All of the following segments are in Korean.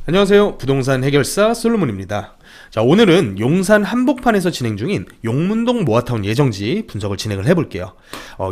안녕하세요. 부동산 해결사 솔로몬입니다. 자, 오늘은 용산 한복판에서 진행 중인 용문동 모아타운 예정지 분석을 진행을 해볼게요.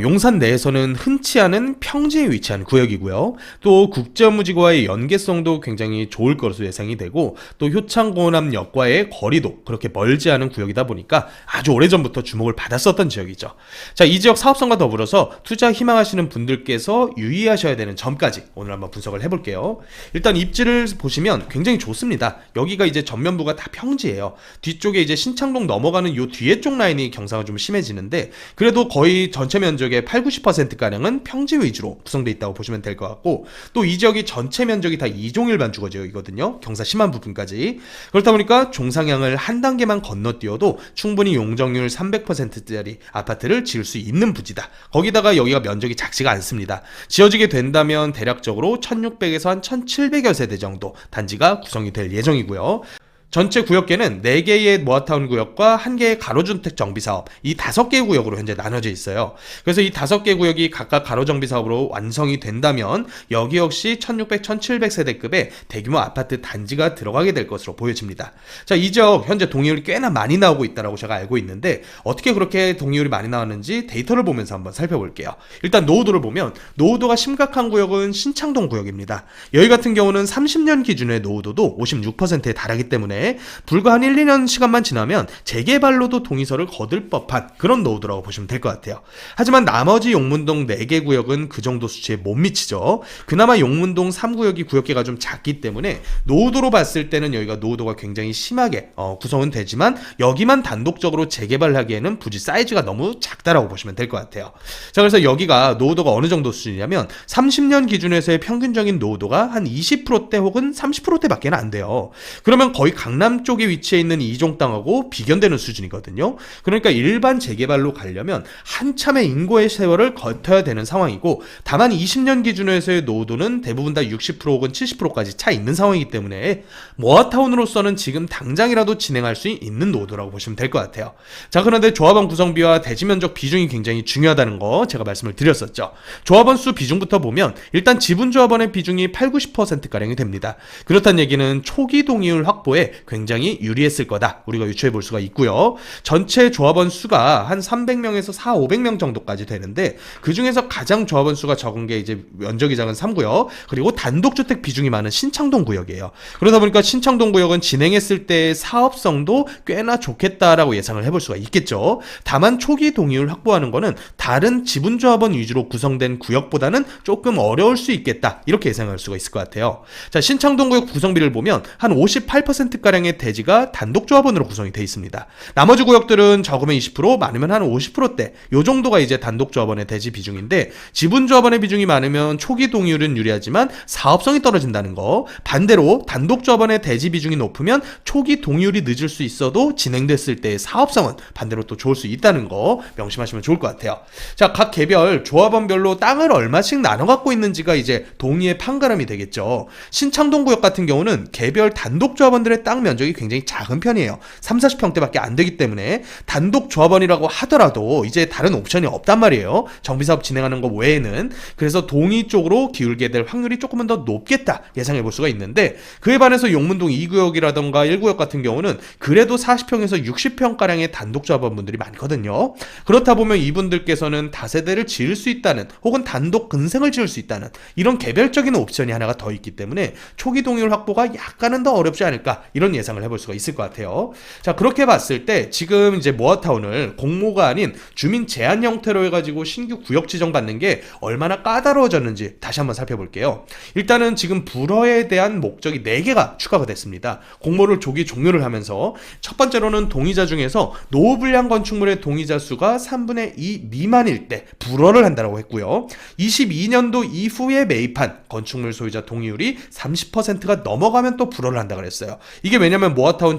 용산 내에서는 흔치 않은 평지에 위치한 구역이고요. 또 국제업무지구와의 연계성도 굉장히 좋을 것으로 예상이 되고, 또 효창공원암역과의 거리도 그렇게 멀지 않은 구역이다 보니까 아주 오래전부터 주목을 받았었던 지역이죠. 자, 이 지역 사업성과 더불어서 투자 희망하시는 분들께서 유의하셔야 되는 점까지 오늘 한번 분석을 해볼게요. 일단 입지를 보시면 굉장히 좋습니다. 여기가 이제 전면부가 다 평지예요. 뒤쪽에 이제 신창동 넘어가는 요 뒤에 쪽 라인이 경사가 좀 심해지는데, 그래도 거의 전체 면적의 80~90%가량은 평지 위주로 구성되어 있다고 보시면 될 것 같고, 또 이 지역이 전체 면적이 다 이종일반 주거지역이거든요. 경사 심한 부분까지. 그렇다 보니까 종상향을 한 단계만 건너뛰어도 충분히 용적률 300%짜리 아파트를 지을 수 있는 부지다. 거기다가 여기가 면적이 작지가 않습니다. 지어지게 된다면 대략적으로 1600에서 한 1700여 세대 정도 단지가 구성이 될 예정이고요. 전체 구역계는 4개의 모아타운 구역과 1개의 가로주택 정비사업, 이 5개 구역으로 현재 나눠져 있어요. 그래서 이 5개 구역이 각각 가로정비사업으로 완성이 된다면 여기 역시 1600, 1700 세대급의 대규모 아파트 단지가 들어가게 될 것으로 보여집니다. 자, 이 지역 현재 동의율이 꽤나 많이 나오고 있다고 제가 알고 있는데, 어떻게 그렇게 동의율이 많이 나왔는지 데이터를 보면서 한번 살펴볼게요. 일단 노후도를 보면 노후도가 심각한 구역은 신창동 구역입니다. 여기 같은 경우는 30년 기준의 노후도도 56%에 달하기 때문에 불과 한 1~2년 시간만 지나면 재개발로도 동의서를 거둘 법한 그런 노후도라고 보시면 될 것 같아요. 하지만 나머지 용문동 4개 구역은 그 정도 수치에 못 미치죠. 그나마 용문동 3구역이 구역계가 좀 작기 때문에 노후도로 봤을 때는 여기가 노후도가 굉장히 심하게 구성은 되지만, 여기만 단독적으로 재개발하기에는 부지 사이즈가 너무 작다라고 보시면 될 것 같아요. 자, 그래서 여기가 노후도가 어느 정도 수준이냐면 30년 기준에서의 평균적인 노후도가 한 20%대 혹은 30%대밖에 안 돼요. 그러면 거의 강남 쪽에 위치해 있는 이종 땅하고 비견되는 수준이거든요. 그러니까 일반 재개발로 가려면 한참의 인고의 세월을 거쳐야 되는 상황이고, 다만 20년 기준에서의 노후도는 대부분 다 60% 혹은 70%까지 차 있는 상황이기 때문에 모아타운으로서는 지금 당장이라도 진행할 수 있는 노후도라고 보시면 될 것 같아요. 자, 그런데 조합원 구성비와 대지 면적 비중이 굉장히 중요하다는 거 제가 말씀을 드렸었죠. 조합원 수 비중부터 보면 일단 지분 조합원의 비중이 80~90%가량이 됩니다. 그렇다는 얘기는 초기 동의율 확보에 굉장히 유리했을 거다, 우리가 유추해 볼 수가 있고요. 전체 조합원 수가 한 300명에서 400~500명 정도까지 되는데, 그 중에서 가장 조합원 수가 적은 게 이제 면적이 작은 3구역, 그리고 단독주택 비중이 많은 신창동 구역이에요. 그러다 보니까 신창동 구역은 진행했을 때의 사업성도 꽤나 좋겠다라고 예상을 해볼 수가 있겠죠. 다만 초기 동의율 확보하는 거는 다른 지분조합원 위주로 구성된 구역보다는 조금 어려울 수 있겠다, 이렇게 예상할 수가 있을 것 같아요. 자, 신창동 구역 구성비를 보면 한 58%가량의 대지가 단독조합원으로 구성이 되어 있습니다. 나머지 구역들은 적으면 20%, 많으면 한 50%대, 요 정도가 이제 단독조합원의 대지 비중인데, 지분조합원의 비중이 많으면 초기 동의율은 유리하지만 사업성이 떨어진다는 거, 반대로 단독조합원의 대지 비중이 높으면 초기 동의율이 늦을 수 있어도 진행됐을 때의 사업성은 반대로 또 좋을 수 있다는 거 명심하시면 좋을 것 같아요. 자, 각 개별 조합원별로 땅을 얼마씩 나눠 갖고 있는지가 이제 동의의 판가름이 되겠죠. 신창동 구역 같은 경우는 개별 단독조합원들의 땅 면적이 굉장히 작은 편이에요. 30~40평대밖에 안 되기 때문에 단독 조합원이라고 하더라도 이제 다른 옵션이 없단 말이에요. 정비사업 진행하는 거 외에는. 그래서 동의 쪽으로 기울게 될 확률이 조금은 더 높겠다 예상해 볼 수가 있는데, 그에 반해서 용문동 2구역이라던가 1구역 같은 경우는 그래도 40평에서 60평가량의 단독 조합원분들이 많거든요. 그렇다 보면 이분들께서는 다세대를 지을 수 있다는, 혹은 단독 근생을 지을 수 있다는 이런 개별적인 옵션이 하나가 더 있기 때문에 초기 동의율 확보가 약간은 더 어렵지 않을까, 이런 예상을 해볼 수가 있을 것 같아요. 자, 그렇게 봤을 때 지금 이제 모아타운을 공모가 아닌 주민 제한 형태로 해가지고 신규 구역 지정받는 게 얼마나 까다로워졌는지 다시 한번 살펴볼게요. 일단은 지금 불허에 대한 목적이 4개가 추가가 됐습니다. 공모를 조기 종료를 하면서, 첫 번째로는 동의자 중에서 노후불량 건축물의 동의자 수가 3분의 2 미만일 때 불허를 한다고 했고요. 22년도 이후에 매입한 건축물 소유자 동의율이 30%가 넘어가면 또 불허를 한다고 그랬어요. 이게 왜냐면 모아타운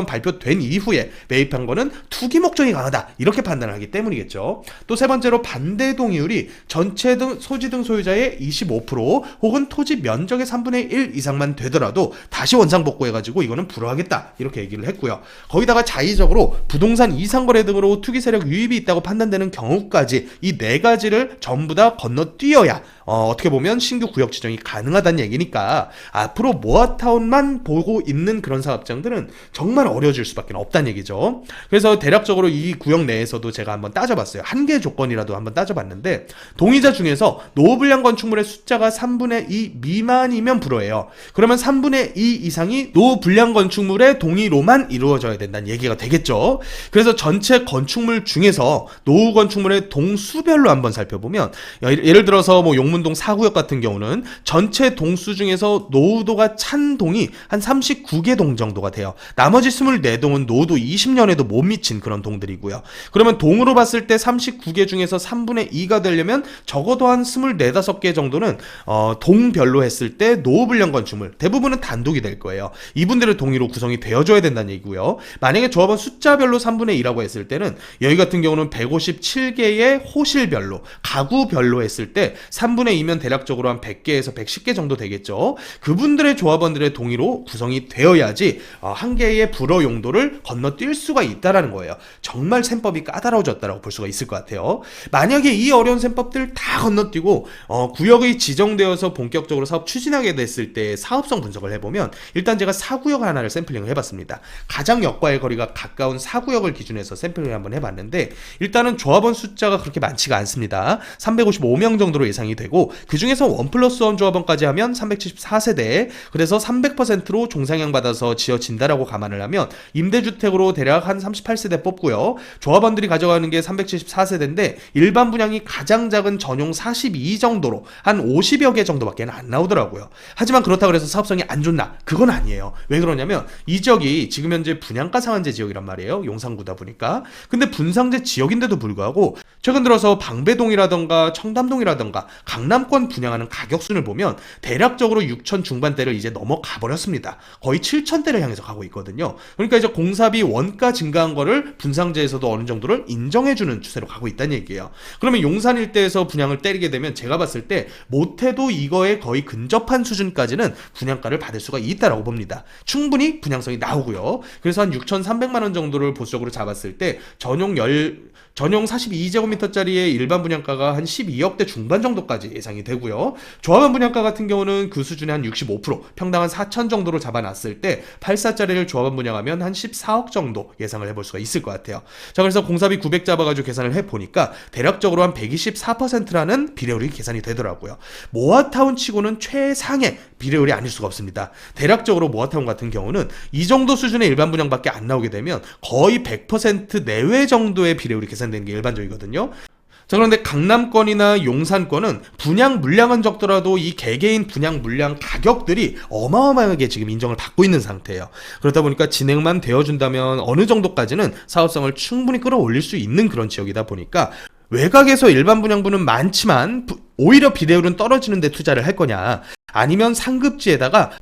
발표된 이후에 매입한 거는 투기 목적이 강하다, 이렇게 판단을 하기 때문이겠죠. 또 세 번째로 반대 동의율이 전체 소지 등 소유자의 25% 혹은 토지 면적의 3분의 1 이상만 되더라도 다시 원상복구해가지고 이거는 불허하겠다, 이렇게 얘기를 했고요. 거기다가 자의적으로 부동산 이상거래 등으로 투기 세력 유입이 있다고 판단되는 경우까지 이 4가지를 전부 다 건너뛰어야 어떻게 보면 신규 구역 지정이 가능하다는 얘기니까 앞으로 모아타운만 보고 있는 그런 사업장들은 정말 어려워질 수밖에 없다는 얘기죠. 그래서 대략적으로 이 구역 내에서도 제가 한번 따져봤어요. 한 개 조건이라도 한번 따져봤는데 동의자 중에서 노후 불량 건축물의 숫자가 3분의 2 미만이면 불허해요. 그러면 3분의 2 이상이 노후 불량 건축물의 동의로만 이루어져야 된다는 얘기가 되겠죠. 그래서 전체 건축물 중에서 노후 건축물의 동수별로 한번 살펴보면 예를 들어서 뭐 용문동 4구역 같은 경우는 전체 동수 중에서 노후도가 찬 동이 한 39개 동 정도가 돼요. 나머지 24동은 노후도 20년에도 못 미친 그런 동들이고요. 그러면 동으로 봤을 때 39개 중에서 3분의 2가 되려면 적어도 한 24, 5개 정도는 동별로 했을 때 노후 불량 건축물 대부분은 단독이 될 거예요. 이분들의 동의로 구성이 되어줘야 된다는 얘기고요. 만약에 조합원 숫자별로 3분의 2라고 했을 때는 여기 같은 경우는 157개의 호실별로 가구별로 했을 때 3분의 2면 대략적으로 한 100개에서 110개 정도 되겠죠. 그분들의 조합원들의 동의로 구성이 되어야지 한 개의 불허 용도를 건너뛸 수가 있다라는 거예요. 정말 셈법이 까다로워졌다라고 볼 수가 있을 것 같아요. 만약에 이 어려운 셈법들 다 건너뛰고 구역이 지정되어서 본격적으로 사업 추진하게 됐을 때 사업성 분석을 해보면 일단 제가 4구역 하나를 샘플링을 해봤습니다. 가장 역과의 거리가 가까운 4구역을 기준해서 샘플링을 한번 해봤는데 일단은 조합원 숫자가 그렇게 많지가 않습니다. 355명 정도로 예상이 되고 그 중에서 1+1 조합원까지 하면 374세대, 그래서 300%로 종상향 받아서 지어진다라고 감안을 하면 임대주택으로 대략 한 38세대 뽑고요. 조합원들이 가져가는 게 374세대인데 일반 분양이 가장 작은 전용 42 정도로 한 50여 개 정도밖에 안 나오더라고요. 하지만 그렇다고 해서 사업성이 안 좋나? 그건 아니에요. 왜 그러냐면 이 지역이 지금 현재 분양가 상한제 지역이란 말이에요. 용산구다 보니까. 근데 분상제 지역인데도 불구하고 최근 들어서 방배동이라던가 청담동이라던가 강남권 분양하는 가격순을 보면 대략적으로 6천 중반대를 이제 넘어가 버렸습니다. 거의 7천대를 향해서 가고 있거든요. 그러니까 이제 공사비 원가 증가한 거를 분상제에서도 어느 정도를 인정해주는 추세로 가고 있다는 얘기예요. 그러면 용산 일대에서 분양을 때리게 되면 제가 봤을 때 못해도 이거에 거의 근접한 수준까지는 분양가를 받을 수가 있다라고 봅니다. 충분히 분양성이 나오고요. 그래서 한 6,300만 원 정도를 보수적으로 잡았을 때 전용 42제곱미터짜리의 일반 분양가가 한 12억대 중반 정도까지 예상이 되고요. 조합원 분양가 같은 경우는 그 수준의 한 65%, 평당 한 4천 정도로 잡아놨을 때 84짜리를 조합원 분양하면 한 14억 정도 예상을 해볼 수가 있을 것 같아요. 자, 그래서 공사비 900 잡아가지고 계산을 해보니까 대략적으로 한 124%라는 비례율이 계산이 되더라고요. 모아타운 치고는 최상의 비례율이 아닐 수가 없습니다. 대략적으로 모아타운 같은 경우는 이 정도 수준의 일반 분양밖에 안 나오게 되면 거의 100% 내외 정도의 비례율이 계산되는 게 일반적이거든요. 자, 그런데 강남권이나 용산권은 분양 물량은 적더라도 이 개개인 분양 물량 가격들이 어마어마하게 지금 인정을 받고 있는 상태예요. 그러다 보니까 진행만 되어준다면 어느 정도까지는 사업성을 충분히 끌어올릴 수 있는 그런 지역이다 보니까 외곽에서 일반 분양분은 많지만 오히려 비례율은 떨어지는 데 투자를 할 거냐, 아니면 상급지에다가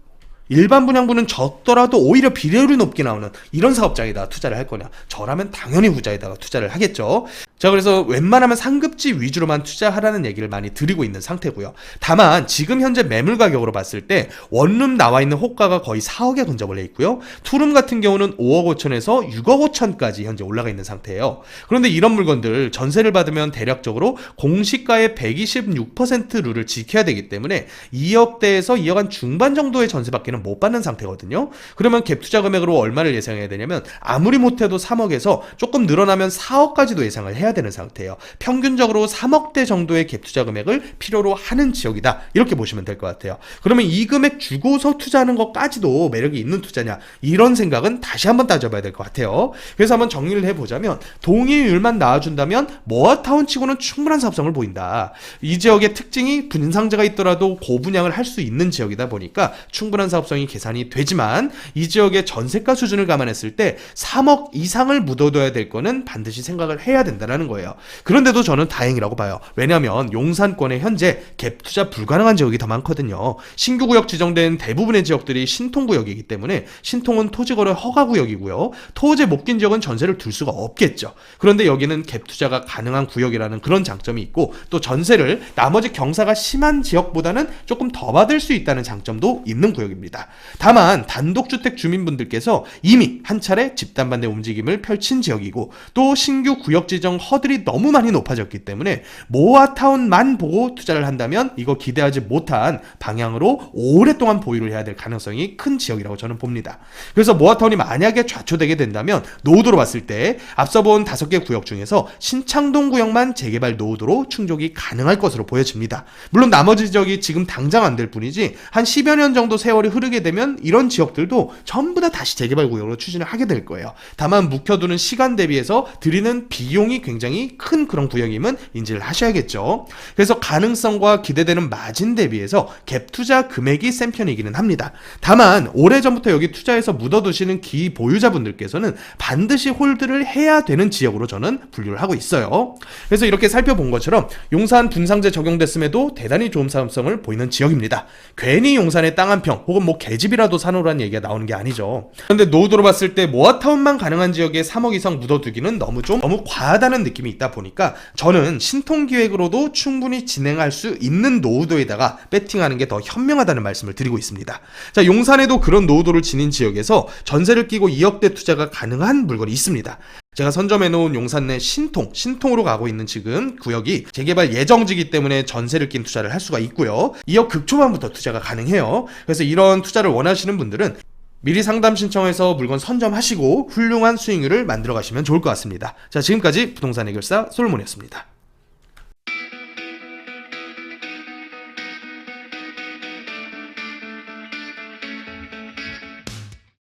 일반 분양분은 적더라도 오히려 비례율이 높게 나오는 이런 사업장에다가 투자를 할 거냐, 저라면 당연히 후자에다가 투자를 하겠죠. 자, 그래서 웬만하면 상급지 위주로만 투자하라는 얘기를 많이 드리고 있는 상태고요. 다만 지금 현재 매물 가격으로 봤을 때 원룸 나와 있는 호가가 거의 4억에 근접을 해 있고요. 투룸 같은 경우는 5억 5천에서 6억 5천까지 현재 올라가 있는 상태예요. 그런데 이런 물건들 전세를 받으면 대략적으로 공시가의 126% 룰을 지켜야 되기 때문에 2억대에서 2억 한 중반 정도의 전세밖에는 못 받는 상태거든요. 그러면 갭 투자 금액으로 얼마를 예상해야 되냐면 아무리 못해도 3억에서 조금 늘어나면 4억까지도 예상을 해야 되는 상태예요. 평균적으로 3억대 정도의 갭 투자 금액을 필요로 하는 지역이다, 이렇게 보시면 될 것 같아요. 그러면 이 금액 주고서 투자하는 것까지도 매력이 있는 투자냐, 이런 생각은 다시 한번 따져봐야 될 것 같아요. 그래서 한번 정리를 해보자면 동의율만 나와준다면 모아타운 치고는 충분한 사업성을 보인다. 이 지역의 특징이 분상제가 있더라도 고분양을 할 수 있는 지역이다 보니까 충분한 사업성이 계산이 되지만 이 지역의 전세가 수준을 감안했을 때 3억 이상을 묻어둬야 될 거는 반드시 생각을 해야 된다는 거예요. 그런데도 저는 다행이라고 봐요. 왜냐하면 용산권에 현재 갭 투자 불가능한 지역이 더 많거든요. 신규 구역 지정된 대부분의 지역들이 신통구역이기 때문에 신통은 토지거래 허가구역이고요. 토지에 못 낀 지역은 전세를 둘 수가 없겠죠. 그런데 여기는 갭 투자가 가능한 구역이라는 그런 장점이 있고, 또 전세를 나머지 경사가 심한 지역보다는 조금 더 받을 수 있다는 장점도 있는 구역입니다. 다만 단독주택 주민분들께서 이미 한 차례 집단반대 움직임을 펼친 지역이고, 또 신규 구역 지정 허들이 너무 많이 높아졌기 때문에 모아타운만 보고 투자를 한다면 이거 기대하지 못한 방향으로 오랫동안 보유를 해야 될 가능성이 큰 지역이라고 저는 봅니다. 그래서 모아타운이 만약에 좌초되게 된다면 노후도로 봤을 때 앞서 본 5개 구역 중에서 신창동 구역만 재개발 노후도로 충족이 가능할 것으로 보여집니다. 물론 나머지 지역이 지금 당장 안 될 뿐이지 한 10여 년 정도 세월이 흐르게 되면 이런 지역들도 전부 다 다시 재개발 구역으로 추진을 하게 될 거예요. 다만 묵혀두는 시간 대비해서 들이는 비용이 굉장히 큰 그런 구역임은 인지를 하셔야겠죠. 그래서 가능성과 기대되는 마진 대비해서 갭 투자 금액이 센 편이기는 합니다. 다만 오래전부터 여기 투자해서 묻어두시는 기보유자분들께서는 반드시 홀드를 해야 되는 지역으로 저는 분류를 하고 있어요. 그래서 이렇게 살펴본 것처럼 용산 분상제 적용됐음에도 대단히 좋은 사업성을 보이는 지역입니다. 괜히 용산에 땅 한 평 혹은 뭐 개집이라도 사놓으라는 얘기가 나오는 게 아니죠. 그런데 노후도로 봤을 때 모아타운만 가능한 지역에 3억 이상 묻어두기는 너무 과하다는 느낌이 있다 보니까 저는 신통기획으로도 충분히 진행할 수 있는 노후도에다가 배팅하는 게 더 현명하다는 말씀을 드리고 있습니다. 자, 용산에도 그런 노후도를 지닌 지역에서 전세를 끼고 2억대 투자가 가능한 물건이 있습니다. 제가 선점해놓은 용산 내 신통으로 가고 있는 지금 구역이 재개발 예정지기 때문에 전세를 낀 투자를 할 수가 있고요. 2억 극초반부터 투자가 가능해요. 그래서 이런 투자를 원하시는 분들은 미리 상담 신청해서 물건 선점하시고 훌륭한 수익률을 만들어 가시면 좋을 것 같습니다. 자, 지금까지 부동산 해결사 솔몬이었습니다.